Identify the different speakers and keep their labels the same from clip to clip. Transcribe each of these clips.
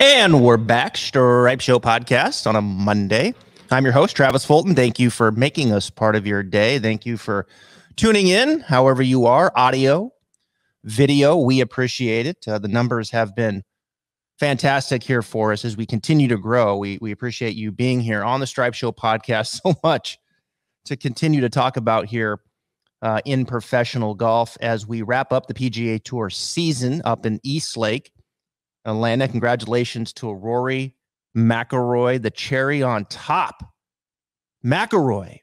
Speaker 1: And we're back, Stripe Show podcast on a Monday. I'm your host, Travis Fulton. Thank you for making us part of your day. Thank you for tuning in, however you are, audio, video. We appreciate it. The numbers have been fantastic here for us as we continue to grow. We appreciate you being here on the Stripe Show podcast so much to continue to talk about here in professional golf as we wrap up the PGA Tour season up in East Lake, Atlanta. Congratulations to Rory McIlroy, the cherry on top. McIlroy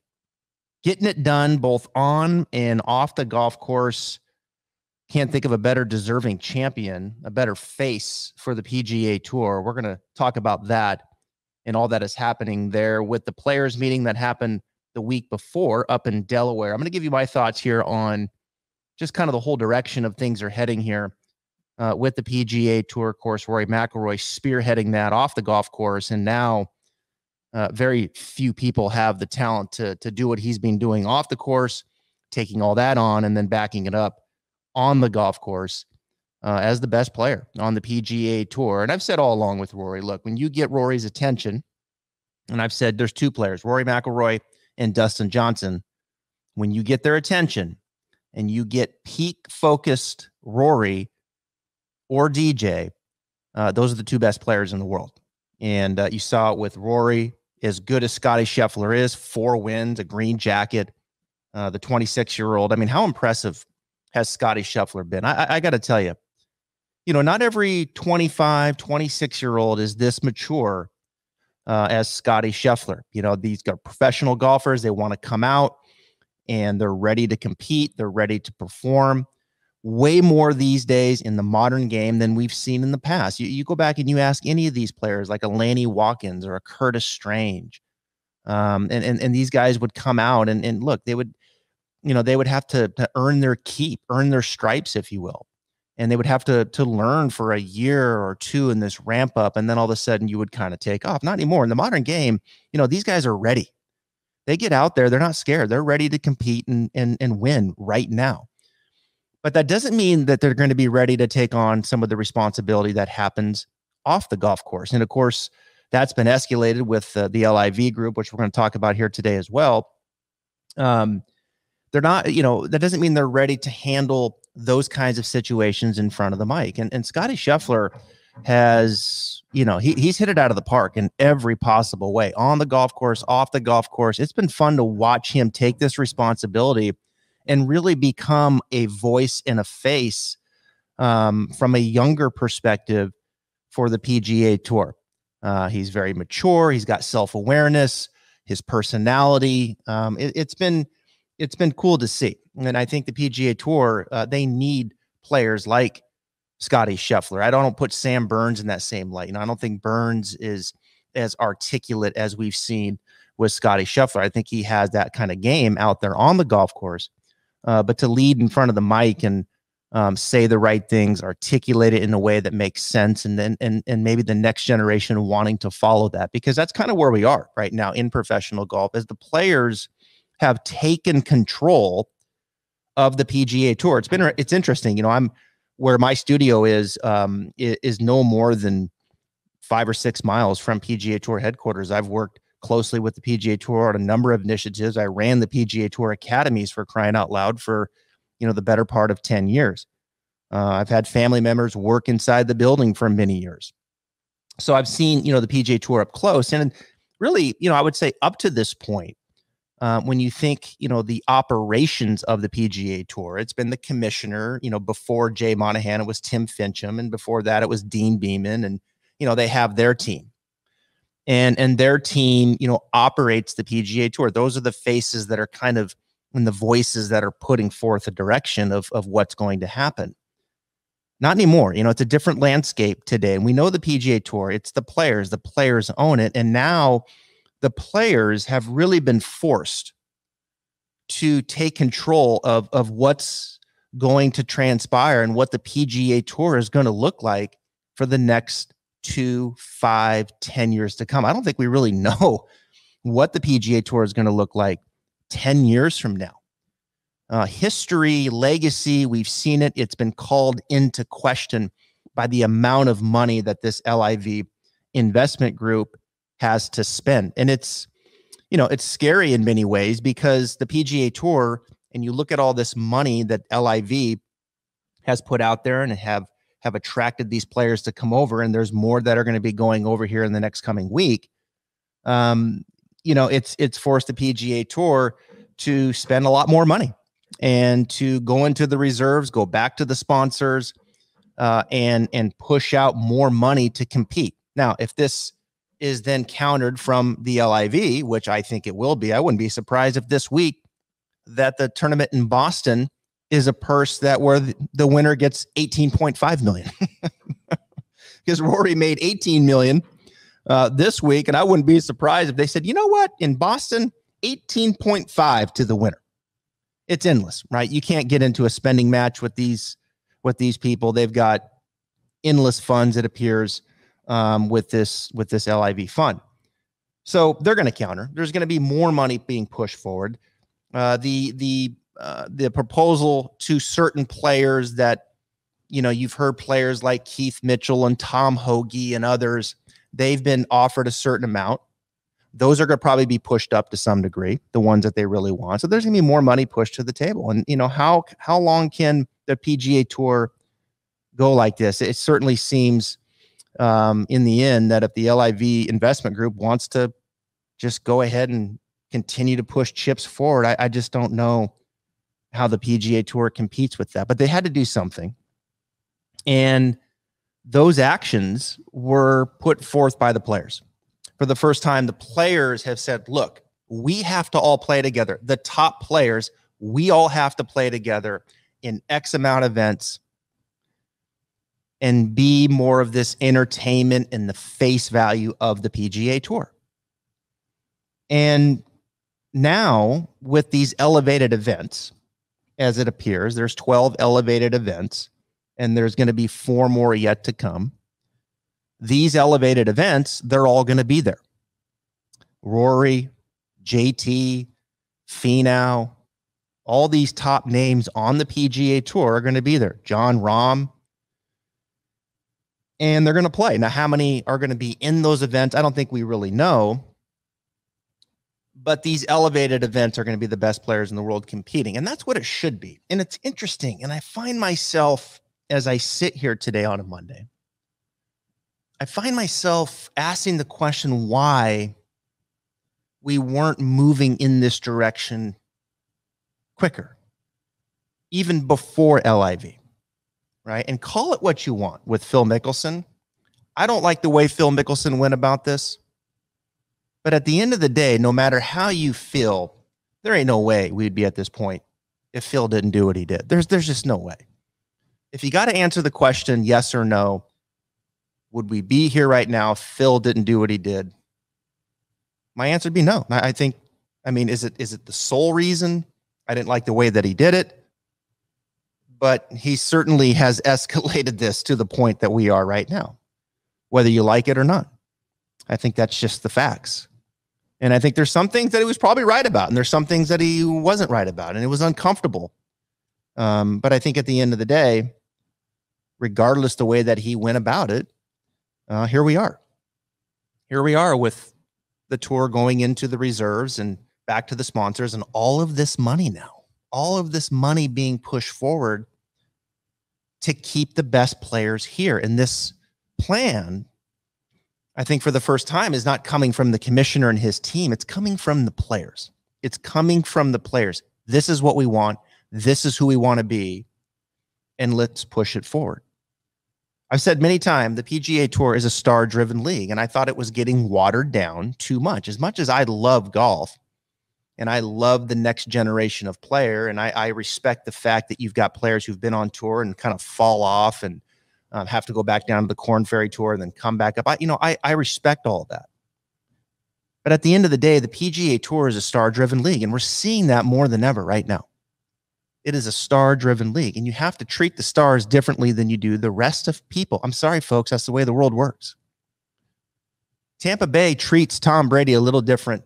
Speaker 1: getting it done both on and off the golf course. Can't think of a better deserving champion, a better face for the PGA Tour. We're going to talk about that and all that is happening there with the players meeting that happened the week before up in Delaware. I'm going to give you my thoughts here on just kind of the whole direction of things are heading here with the PGA Tour course. Rory McIlroy spearheading that off the golf course, and now very few people have the talent to do what he's been doing off the course, taking all that on and then backing it up on the golf course as the best player on the PGA Tour. And I've said all along with Rory, look, when you get Rory's attention, and I've said there's two players, Rory McIlroy and Dustin Johnson, when you get their attention and you get peak focused Rory or DJ, those are the two best players in the world. And you saw it with Rory, as good as Scotty Scheffler is, 4 wins, a green jacket, the 26-year-old. I mean, how impressive has Scotty Scheffler been? I got to tell you, not every 25, 26-year-old is this mature as Scotty Scheffler. These are professional golfers. They want to come out and they're ready to compete. They're ready to perform. Way more these days in the modern game than we've seen in the past. You go back and you ask any of these players like a Lanny Watkins or a Curtis Strange, and these guys would come out and look, they would have to earn their keep, earn their stripes, if you will. And they would have to learn for a year or two in this ramp up. And then all of a sudden you would kind of take off. Not anymore. In the modern game, these guys are ready. They get out there. They're not scared. They're ready to compete and win right now. But that doesn't mean that they're going to be ready to take on some of the responsibility that happens off the golf course. And of course, that's been escalated with the LIV group, which we're going to talk about here today as well. They're not, that doesn't mean they're ready to handle those kinds of situations in front of the mic. And Scotty Scheffler has, he's hit it out of the park in every possible way, on the golf course, off the golf course. It's been fun to watch him take this responsibility and really become a voice and a face from a younger perspective for the PGA Tour. He's very mature. He's got self-awareness, his personality. It's been cool to see. And I think the PGA Tour, they need players like Scotty Scheffler. I don't put Sam Burns in that same light. I don't think Burns is as articulate as we've seen with Scotty Scheffler. I think he has that kind of game out there on the golf course. But to lead in front of the mic and say the right things, articulate it in a way that makes sense, and then and maybe the next generation wanting to follow that, because that's kind of where we are right now in professional golf, as the players have taken control of the PGA Tour. It's interesting. I'm where my studio is no more than 5 or 6 miles from PGA Tour headquarters. I've worked closely with the PGA Tour on a number of initiatives. I ran the PGA Tour academies, for crying out loud, for the better part of 10 years. I've had family members work inside the building for many years. So I've seen the PGA Tour up close. And really, I would say up to this point, when you think the operations of the PGA Tour, it's been the commissioner. Before Jay Monahan, it was Tim Fincham, and before that it was Dean Beeman, and they have their team. And their team, operates the PGA Tour. Those are the faces that are kind of, and the voices that are putting forth a direction of what's going to happen. Not anymore. It's a different landscape today. And we know the PGA Tour, it's the players own it. And now the players have really been forced to take control of what's going to transpire and what the PGA Tour is going to look like for the next 2, 5, 10 years to come. I don't think we really know what the PGA Tour is going to look like 10 years from now. History, legacy, we've seen it. It's been called into question by the amount of money that this LIV investment group has to spend. And it's, it's scary in many ways because the PGA Tour, and you look at all this money that LIV has put out there and have attracted these players to come over, and there's more that are going to be going over here in the next coming week. It's forced the PGA Tour to spend a lot more money and to go into the reserves, go back to the sponsors, and push out more money to compete. Now, if this is then countered from the LIV, which I think it will be, I wouldn't be surprised if this week that the tournament in Boston is a purse that where the winner gets 18.5 million because Rory made 18 million this week. And I wouldn't be surprised if they said, you know what, in Boston, 18.5 to the winner. It's endless, right? You can't get into a spending match with these people. They've got endless funds, it appears, with this LIV fund. So they're going to counter. There's going to be more money being pushed forward. The proposal to certain players that, you've heard players like Keith Mitchell and Tom Hoge and others, they've been offered a certain amount. Those are going to probably be pushed up to some degree, the ones that they really want. So there's going to be more money pushed to the table. And, how long can the PGA Tour go like this? It certainly seems in the end that if the LIV investment group wants to just go ahead and continue to push chips forward, I just don't know how the PGA Tour competes with that. But they had to do something. And those actions were put forth by the players. For the first time, the players have said, look, we have to all play together. The top players, we all have to play together in X amount of events and be more of this entertainment and the face value of the PGA Tour. And now with these elevated events, as it appears, there's 12 elevated events, and there's going to be 4 more yet to come. These elevated events, they're all going to be there. Rory, JT, Finau, all these top names on the PGA Tour are going to be there. Jon Rahm. And they're going to play. Now, how many are going to be in those events? I don't think we really know. But these elevated events are going to be the best players in the world competing. And that's what it should be. And it's interesting. And I find myself, as I sit here today on a Monday, I find myself asking the question why we weren't moving in this direction quicker, even before LIV, right? And call it what you want with Phil Mickelson. I don't like the way Phil Mickelson went about this. But at the end of the day, no matter how you feel, there ain't no way we'd be at this point if Phil didn't do what he did. There's just no way. If you got to answer the question, yes or no, would we be here right now if Phil didn't do what he did? My answer would be no. Is it the sole reason? I didn't like the way that he did it. But he certainly has escalated this to the point that we are right now, whether you like it or not. I think that's just the facts. And I think there's some things that he was probably right about, and there's some things that he wasn't right about, and it was uncomfortable. But I think at the end of the day, regardless the way that he went about it, here we are. Here we are with the tour going into the reserves and back to the sponsors, and all of this money now, all of this money being pushed forward to keep the best players here. And this plan, I think for the first time, is not coming from the commissioner and his team. It's coming from the players. It's coming from the players. This is what we want. This is who we want to be. And let's push it forward. I've said many times, the PGA Tour is a star-driven league, and I thought it was getting watered down too much. As much as I love golf, and I love the next generation of player, and I respect the fact that you've got players who've been on tour and kind of fall off and have to go back down to the Korn Ferry Tour and then come back up. I respect all of that. But at the end of the day, the PGA Tour is a star-driven league, and we're seeing that more than ever right now. It is a star-driven league, and you have to treat the stars differently than you do the rest of people. I'm sorry, folks. That's the way the world works. Tampa Bay treats Tom Brady a little different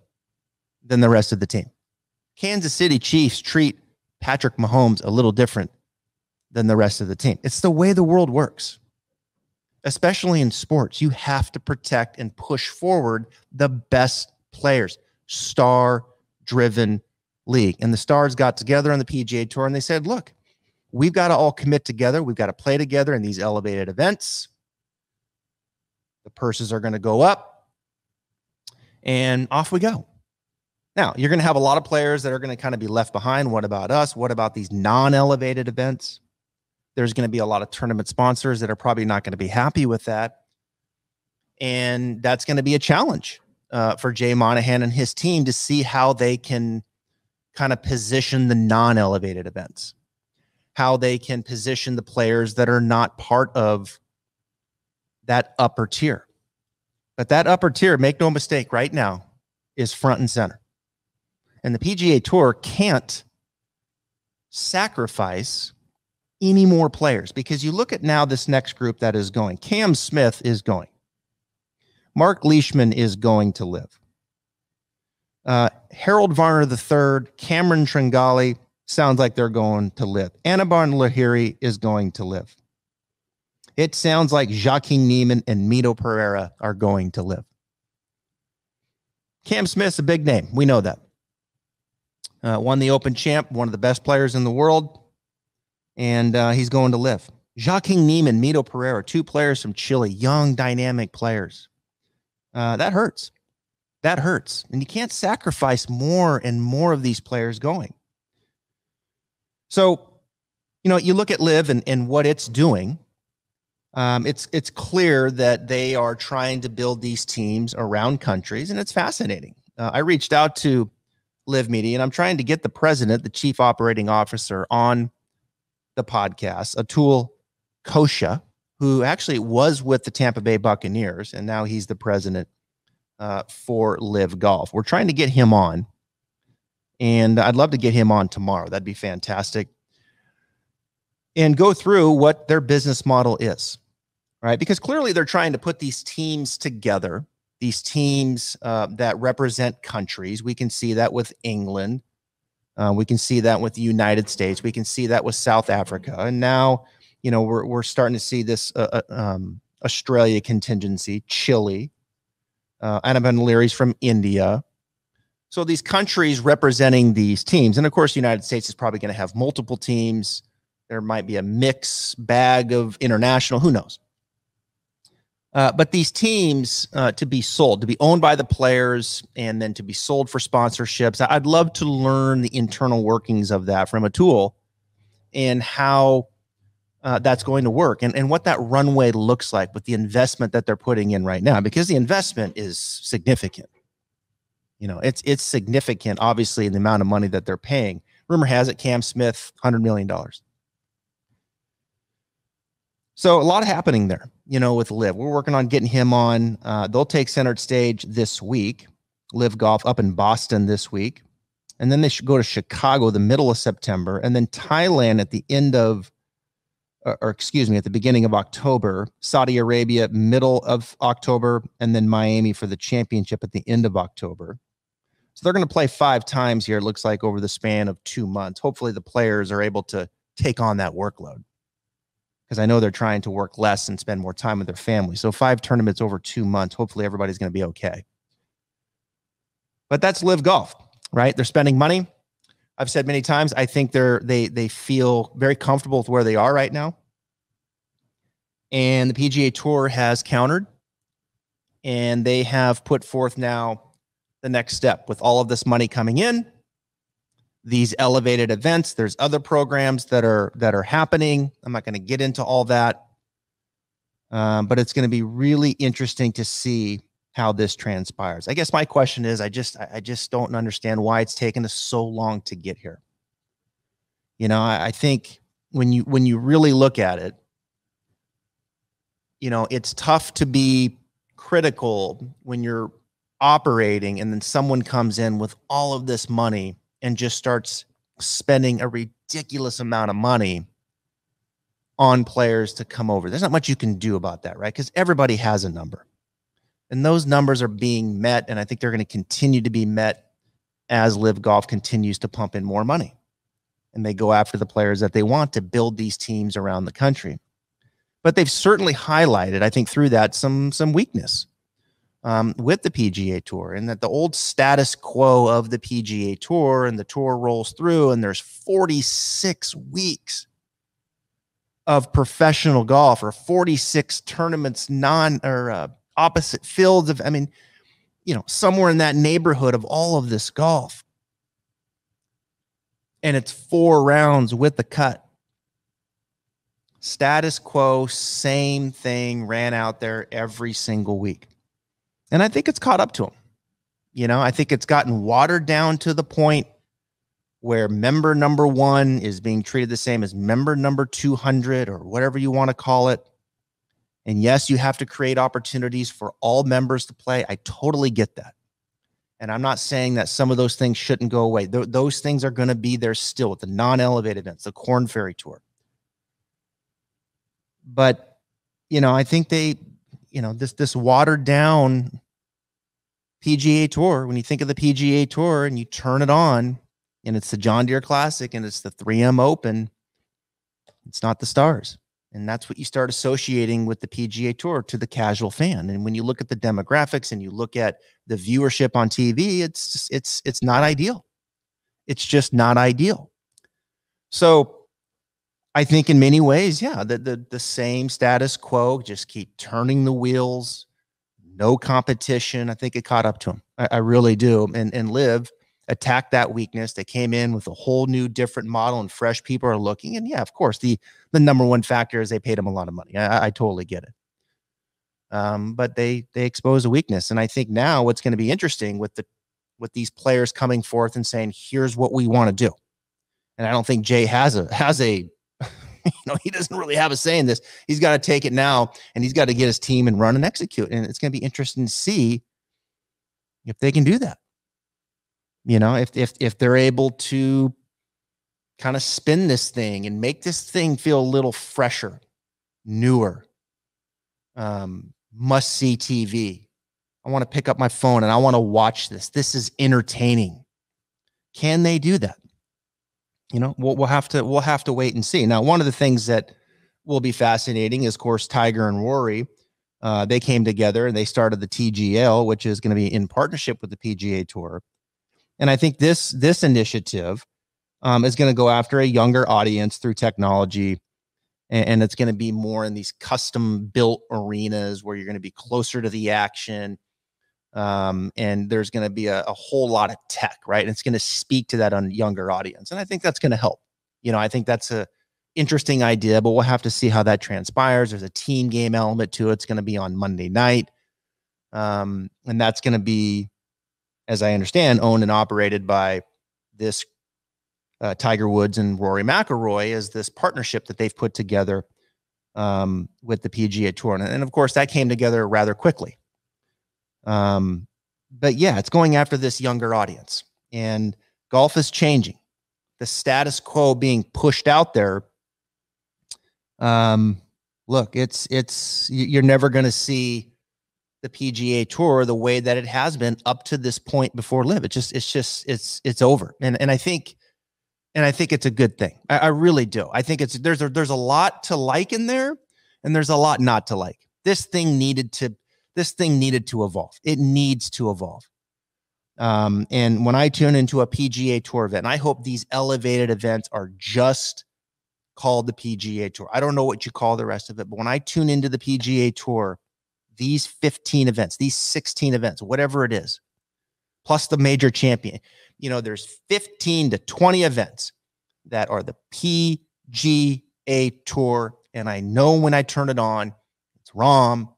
Speaker 1: than the rest of the team. Kansas City Chiefs treat Patrick Mahomes a little different than the rest of the team. It's the way the world works. especially in sports. You have to protect and push forward the best players, star-driven league. And the stars got together on the PGA Tour and they said, look, we've got to all commit together. We've got to play together in these elevated events. The purses are going to go up and off we go. Now, you're going to have a lot of players that are going to kind of be left behind. What about us? What about these non-elevated events? There's going to be a lot of tournament sponsors that are probably not going to be happy with that. And that's going to be a challenge for Jay Monahan and his team to see how they can kind of position the non-elevated events, how they can position the players that are not part of that upper tier. But that upper tier, make no mistake, right now is front and center. And the PGA Tour can't sacrifice any more players, because you look at now this next group that is going. Cam Smith is going. Mark Leishman is going to live. Harold Varner III, Cameron Tringali, sounds like they're going to live. Anirban Lahiri is going to live. It sounds like Joaquin Niemann and Mito Pereira are going to live. Cam Smith's a big name. We know that. Won the Open champ, one of the best players in the world, and he's going to live. Joaquin Niemann, Mito Pereira, two players from Chile, young, dynamic players. That hurts. That hurts. And you can't sacrifice more and more of these players going. So, you know, you look at LIV and what it's doing. It's clear that they are trying to build these teams around countries, and it's fascinating. I reached out to LIV Media, and I'm trying to get the president, the chief operating officer, on the podcast, Atul Kosha, who actually was with the Tampa Bay Buccaneers, and now he's the president for LIV Golf. We're trying to get him on, and I'd love to get him on tomorrow. That'd be fantastic. And go through what their business model is, right? Because clearly they're trying to put these teams together, these teams that represent countries. We can see that with England. We can see that with the United States. We can see that with South Africa. And now, you know, we're starting to see this Australia contingency, Chile, Anirban Lahiri's from India. So these countries representing these teams. And of course, the United States is probably going to have multiple teams. There might be a mix bag of international, who knows? But these teams to be sold, to be owned by the players, and then to be sold for sponsorships. I'd love to learn the internal workings of that from Atul and how that's going to work and what that runway looks like with the investment that they're putting in right now, because the investment is significant. You know, it's significant, obviously, in the amount of money that they're paying. Rumor has it, Cam Smith, $100 million. So a lot happening there, you know, with LIV. We're working on getting him on. They'll take center stage this week. LIV Golf up in Boston this week. And then they should go to Chicago the middle of September. And then Thailand at the end of, or excuse me, at the beginning of October. Saudi Arabia, middle of October. And then Miami for the championship at the end of October. So they're going to play 5 times here, it looks like, over the span of 2 months. Hopefully the players are able to take on that workload, because I know they're trying to work less and spend more time with their family. So 5 tournaments over 2 months. Hopefully everybody's going to be okay. But that's LIV Golf, right? They're spending money. I've said many times, I think they feel very comfortable with where they are right now. And the PGA Tour has countered, and they have put forth now the next step with all of this money coming in. These elevated events, there's other programs that are happening. I'm not going to get into all that, but it's going to be really interesting to see how this transpires. I guess my question is, I just don't understand why it's taken us so long to get here. You know, I think when you really look at it, you know, it's tough to be critical when you're operating and then someone comes in with all of this money and just starts spending a ridiculous amount of money on players to come over. There's not much you can do about that, right? Because everybody has a number. And those numbers are being met, and I think they're going to continue to be met as LIV Golf continues to pump in more money. And they go after the players that they want to build these teams around the country. But they've certainly highlighted, I think, through that some weakness with the PGA Tour, and that the old status quo of the PGA Tour, and the tour rolls through, and there's 46 weeks of professional golf, or 46 tournaments, opposite fields of, I mean, somewhere in that neighborhood of all of this golf. And it's 4 rounds with the cut. Status quo, same thing, ran out there every single week. And I think it's caught up to him. I think it's gotten watered down to the point where member number 1 is being treated the same as member number 200, or whatever you want to call it. And yes, you have to create opportunities for all members to play. I totally get that. And I'm not saying that some of those things shouldn't go away. Those things are going to be there still with the non-elevated events, the Korn Ferry Tour. But, I think this watered down PGA Tour, when you think of the PGA Tour and you turn it on, and it's the John Deere Classic and it's the 3M Open, it's not the Stars. And that's what you start associating with the PGA Tour to the casual fan. And when you look at the demographics and you look at the viewership on TV, it's not ideal. It's just not ideal. So I think in many ways, yeah, the same status quo, just keep turning the wheels, no competition. I think it caught up to him. I really do. And Liv attacked that weakness. They came in with a whole new different model, and fresh people are looking. And yeah, of course, the number one factor is they paid him a lot of money. I totally get it. But they expose a weakness. And I think now what's going to be interesting with these players coming forth and saying, here's what we want to do. And I don't think Jay has a he doesn't really have a say in this. He's got to take it now, and he's got to get his team and run and execute. And it's going to be interesting to see if they can do that. If they're able to kind of spin this thing and make this thing feel a little fresher, newer, must-see TV. I want to pick up my phone and I want to watch this. This is entertaining. Can they do that? We'll have to wait and see. Now, one of the things that will be fascinating is, of course, Tiger and Rory. They came together and they started the TGL, which is going to be in partnership with the PGA Tour. And I think this initiative is going to go after a younger audience through technology, and it's going to be more in these custom-built arenas where you're going to be closer to the action. And there's going to be a whole lot of tech, right? And it's going to speak to that younger audience. And I think that's going to help. I think that's a interesting idea, but we'll have to see how that transpires. There's a team game element to it. It's going to be on Monday night. And that's going to be, as I understand, owned and operated by this Tiger Woods and Rory McIlroy, as this partnership that they've put together with the PGA Tour. And of course, that came together rather quickly. But yeah, it's going after this younger audience, and golf is changing. The status quo being pushed out there. Look, you're never going to see the PGA Tour the way that it has been up to this point before Liv. It's over. And I think it's a good thing. I really do. I think there's a lot to like in there, and there's a lot not to like. This thing needed to evolve. It needs to evolve. And when I tune into a PGA Tour event, I hope these elevated events are just called the PGA Tour. I don't know what you call the rest of it, but when I tune into the PGA Tour, these 15 events, these 16 events, whatever it is, plus the major champion, there's 15 to 20 events that are the PGA Tour. And I know when I turn it on, it's Rahm,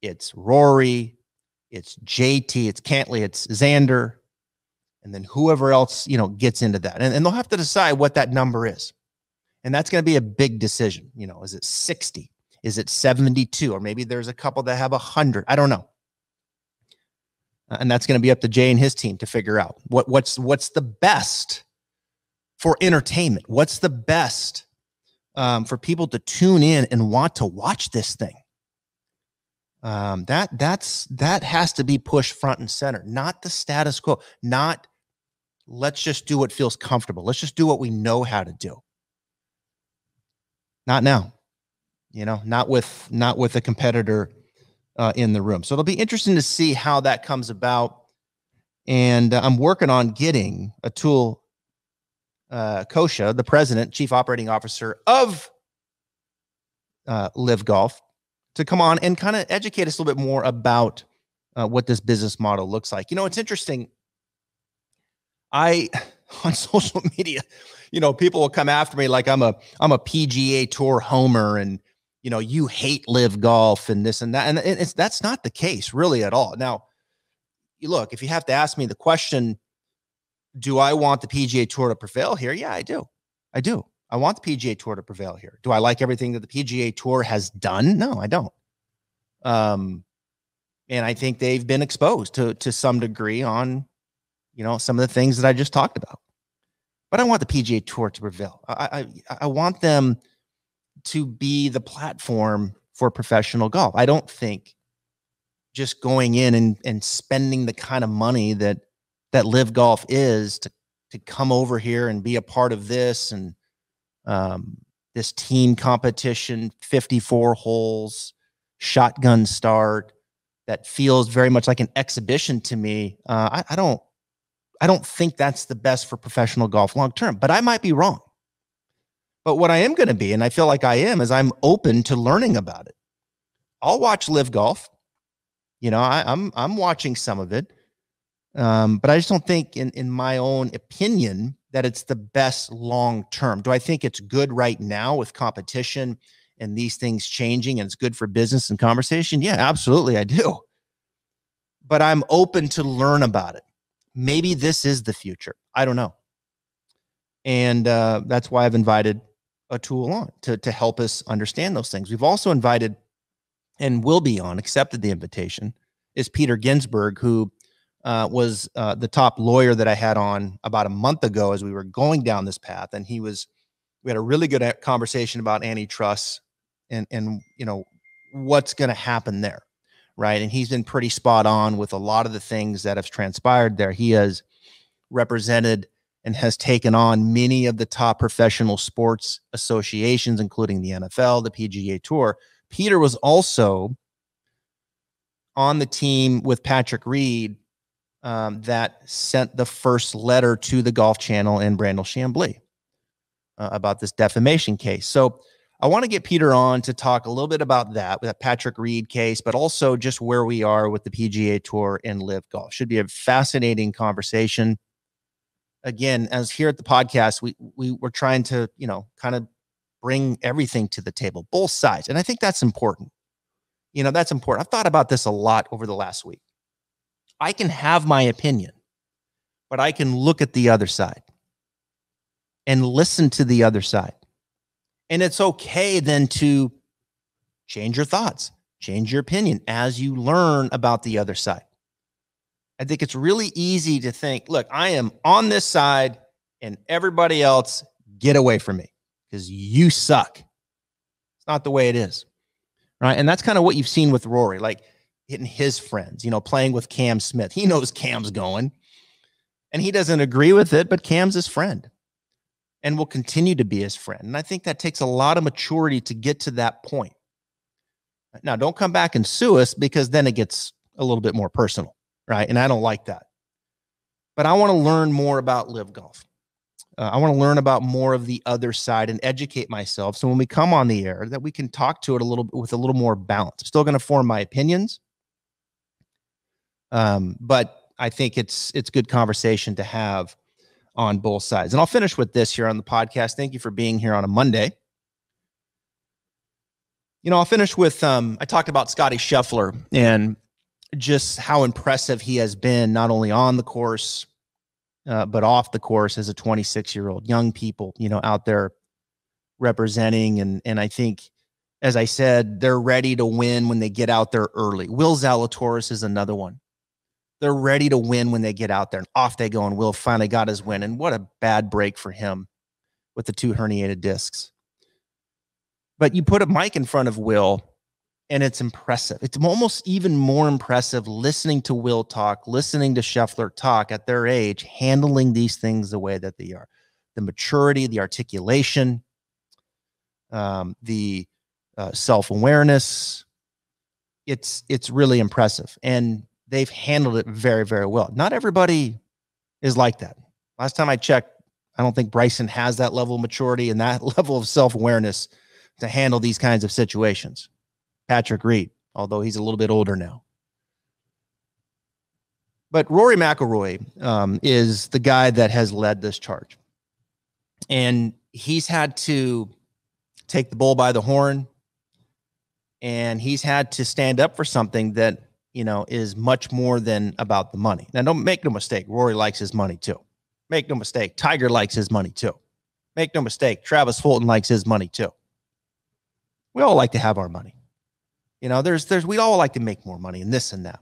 Speaker 1: it's Rory, it's JT, it's Cantlay, it's Xander, and then whoever else, gets into that. And they'll have to decide what that number is. And that's going to be a big decision. Is it 60? Is it 72? Or maybe there's a couple that have 100. I don't know. And that's going to be up to Jay and his team to figure out what's the best for entertainment. What's the best for people to tune in and want to watch this thing. That has to be pushed front and center, not the status quo, not let's just do what feels comfortable. Let's just do what we know how to do. Not now. not with a competitor in the room. So it'll be interesting to see how that comes about. And I'm working on getting Atul Kosha, the president, chief operating officer of Live Golf, to come on and kind of educate us a little bit more about what this business model looks like. It's interesting. On social media, people will come after me like I'm a PGA Tour homer, and you hate Live Golf and this and that, and that's not the case really at all. Now, look, if you have to ask me the question, do I want the PGA Tour to prevail here? Yeah, I do. I want the PGA Tour to prevail here. Do I like everything that the PGA Tour has done? No, I don't. And I think they've been exposed to some degree on, some of the things that I just talked about. But I want the PGA Tour to prevail. I want them to be the platform for professional golf. I don't think just going in and spending the kind of money that Live Golf is to come over here and be a part of this and this team competition, 54 holes, shotgun start, that feels very much like an exhibition to me. I don't think that's the best for professional golf long term, but I might be wrong. But what I am going to be, and I feel like I am, is I'm open to learning about it. I'll watch Live Golf. I'm watching some of it, but I just don't think, in my own opinion, that it's the best long term. Do I think it's good right now with competition and these things changing, and it's good for business and conversation? Yeah, absolutely, I do. But I'm open to learn about it. Maybe this is the future. I don't know. And that's why I've invited Atul on to help us understand those things. We've also invited, and will be on, accepted the invitation, is Peter Ginsburg, who was the top lawyer that I had on about a month ago as we were going down this path. And we had a really good conversation about antitrust and what's going to happen there. Right. And he's been pretty spot on with a lot of the things that have transpired there. He has represented and has taken on many of the top professional sports associations, including the NFL, the PGA Tour. Peter was also on the team with Patrick Reed that sent the first letter to the Golf Channel and Brandel Chambly about this defamation case. So I want to get Peter on to talk a little bit about that Patrick Reed case, but also just where we are with the PGA Tour and Live Golf. Should be a fascinating conversation. Again, as here at the podcast, we're trying to, kind of bring everything to the table, both sides. And I think that's important. That's important. I've thought about this a lot over the last week. I can have my opinion, but I can look at the other side and listen to the other side. And it's okay then to change your thoughts, change your opinion as you learn about the other side. I think it's really easy to think, look, I am on this side and everybody else, get away from me because you suck. It's not the way it is. Right. And that's kind of what you've seen with Rory, like hitting his friends, playing with Cam Smith. He knows Cam's going and he doesn't agree with it, but Cam's his friend and will continue to be his friend. And I think that takes a lot of maturity to get to that point. Now, don't come back and sue us because then it gets a little bit more personal. Right. And I don't like that. But I want to learn more about Live Golf. I want to learn about more of the other side and educate myself. So when we come on the air, that we can talk to it a little bit with a little more balance. I'm still going to form my opinions. But I think it's good conversation to have on both sides. And I'll finish with this here on the podcast. Thank you for being here on a Monday. I'll finish with, I talked about Scotty Scheffler and just how impressive he has been, not only on the course, but off the course as a 26-year-old. Young people, out there representing. And I think, as I said, they're ready to win when they get out there early. Will Zalatoris is another one. They're ready to win when they get out there, and off they go. And Will finally got his win. And what a bad break for him with the 2 herniated discs. But you put a mic in front of Will, and it's impressive. It's almost even more impressive listening to Will talk, listening to Scheffler talk at their age, handling these things the way that they are. The maturity, the articulation, the self-awareness. It's really impressive, and they've handled it very, very well. Not everybody is like that. Last time I checked, I don't think Bryson has that level of maturity and that level of self-awareness to handle these kinds of situations. Patrick Reed, although he's a little bit older now. But Rory McIlroy is the guy that has led this charge. And he's had to take the bull by the horn, and he's had to stand up for something that, you know, is much more than about the money. Now, don't make no mistake, Rory likes his money too. Make no mistake, Tiger likes his money too. Make no mistake, Travis Fulton likes his money too. We all like to have our money. You know, we all like to make more money and this and that.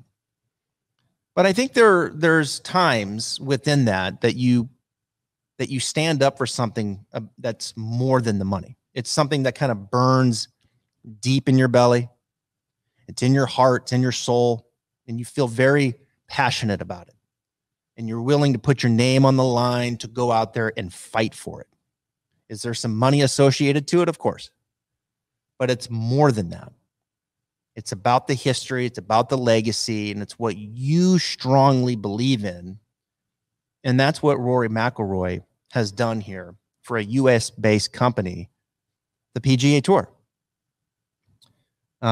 Speaker 1: But I think there's times within that you stand up for something that's more than the money. It's something that kind of burns deep in your belly. It's in your heart, it's in your soul, and you feel very passionate about it. And you're willing to put your name on the line to go out there and fight for it. Is there some money associated to it? Of course. But it's more than that. It's about the history, it's about the legacy, and it's what you strongly believe in. And that's what Rory McIlroy has done here for a U.S.-based company, the PGA Tour.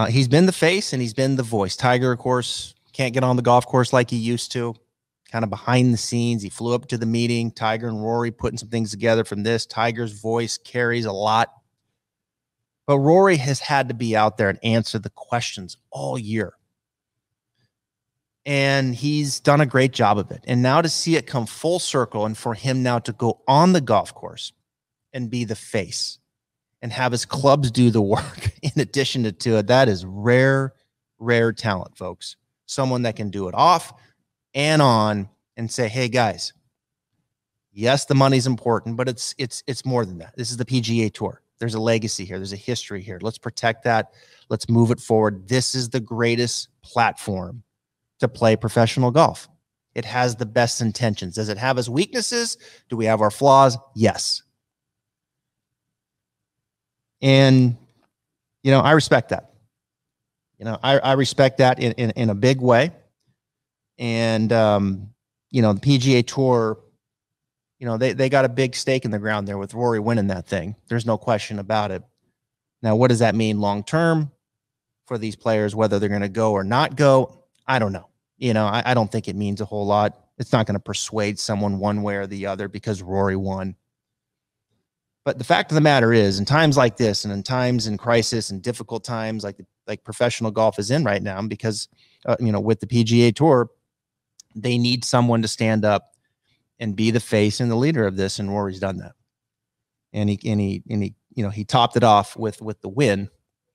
Speaker 1: He's been the face and he's been the voice. Tiger, of course, can't get on the golf course like he used to, kind of behind the scenes. He flew up to the meeting. Tiger and Rory putting some things together from this. Tiger's voice carries a lot. But Rory has had to be out there and answer the questions all year. And he's done a great job of it. And now to see it come full circle and for him now to go on the golf course and be the face and have his clubs do the work in addition to it, that is rare, rare talent, folks. Someone that can do it off and on and say, hey, guys, yes, the money's important, but it's more than that. This is the PGA Tour. There's a legacy here. There's a history here. Let's protect that. Let's move it forward. This is the greatest platform to play professional golf. It has the best intentions. Does it have its weaknesses? Do we have our flaws? Yes. And, you know, I respect that. You know, I respect that in a big way. And, you know, the PGA Tour, you know, they got a big stake in the ground there with Rory winning that thing. There's no question about it. Now, what does that mean long term for these players, whether they're going to go or not go? I don't know. You know, I don't think it means a whole lot. It's not going to persuade someone one way or the other because Rory won. But the fact of the matter is, in times like this and in times in crisis and difficult times like professional golf is in right now, because, you know, with the PGA Tour, they need someone to stand up and be the face and the leader of this, and Rory's done that. And he you know, he topped it off with the win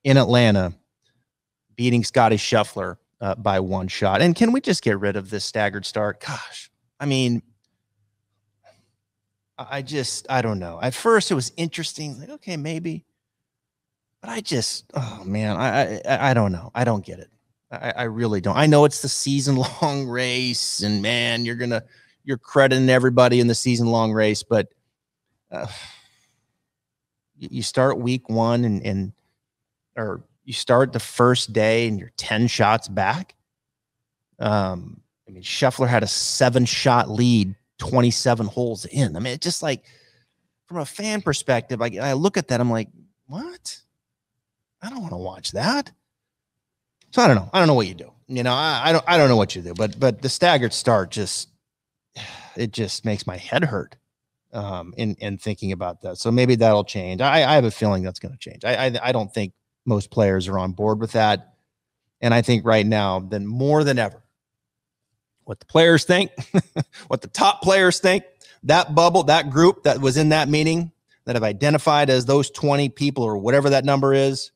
Speaker 1: in Atlanta, beating Scotty Scheffler by one shot. And can we just get rid of this staggered start? Gosh, I mean, I don't know. At first it was interesting, like, okay, maybe, but oh man, I don't know. I don't get it. I really don't. I know it's the season-long race, and man, you're crediting everybody in the season-long race, but you start week one or you start the first day and you're 10 shots back. I mean, Scheffler had a 7-shot lead, 27 holes in. I mean, it's just like, from a fan perspective, I look at that, I'm like, what? I don't want to watch that. So I don't know. I don't know what you do. You know, I don't know what you do, but the staggered start it just makes my head hurt in thinking about that. So maybe that'll change. I have a feeling that's going to change. I don't think most players are on board with that. And I think right now, then more than ever, what the players think, what the top players think, that bubble, that group that was in that meeting that have identified as those 20 people or whatever that number is,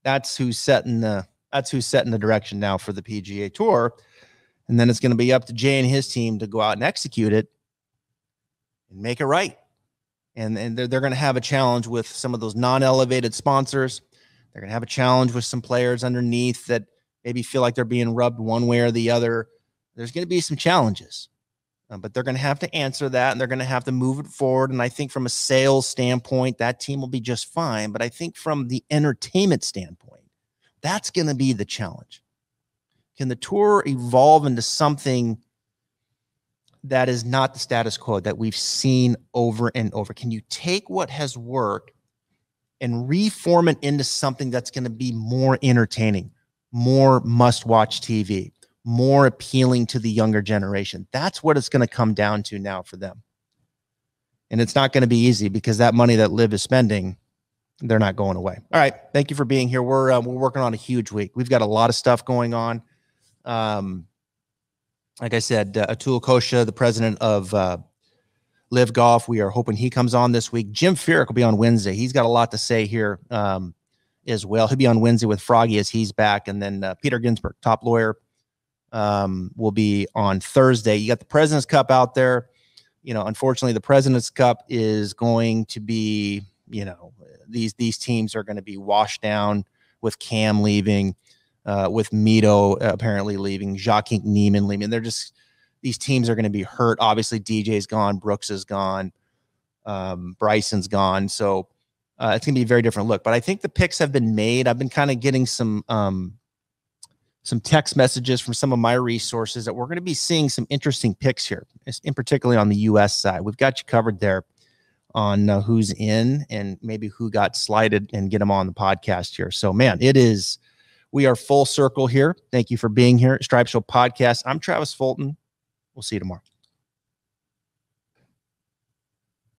Speaker 1: that's who's setting the direction now for the PGA Tour. And then it's going to be up to Jay and his team to go out and execute it and make it right. And they're going to have a challenge with some of those non-elevated sponsors. They're going to have a challenge with some players underneath that maybe feel like they're being rubbed one way or the other. There's going to be some challenges. But they're going to have to answer that, and they're going to have to move it forward. And I think from a sales standpoint, that team will be just fine. But I think from the entertainment standpoint, that's going to be the challenge. Can the tour evolve into something that is not the status quo that we've seen over and over? Can you take what has worked and reform it into something that's going to be more entertaining, more must-watch TV, more appealing to the younger generation? That's what it's going to come down to now for them. And it's not going to be easy because that money that Liv is spending, they're not going away. All right. Thank you for being here. We're working on a huge week. We've got a lot of stuff going on. Like I said, Atul Kosha, the president of Liv Golf, we are hoping he comes on this week. Jim Furyk will be on Wednesday. He's got a lot to say here as well. He'll be on Wednesday with Froggy as he's back. And then Peter Ginsburg, top lawyer, will be on Thursday. You got the President's Cup out there. Unfortunately, the President's Cup is going to be, these teams are going to be washed down with Cam leaving, with Mito apparently leaving, Jacques Neiman leaving. These teams are going to be hurt. Obviously, DJ's gone, Brooks is gone, Bryson's gone. So it's going to be a very different look. But I think the picks have been made. I've been kind of getting some text messages from some of my resources that we're going to be seeing some interesting picks here, in particular on the U.S. side. We've got you covered there on who's in and maybe who got slighted and get them on the podcast here. So, man, we are full circle here. Thank you for being here at Stripe Show Podcast. I'm Travis Fulton. We'll see you tomorrow.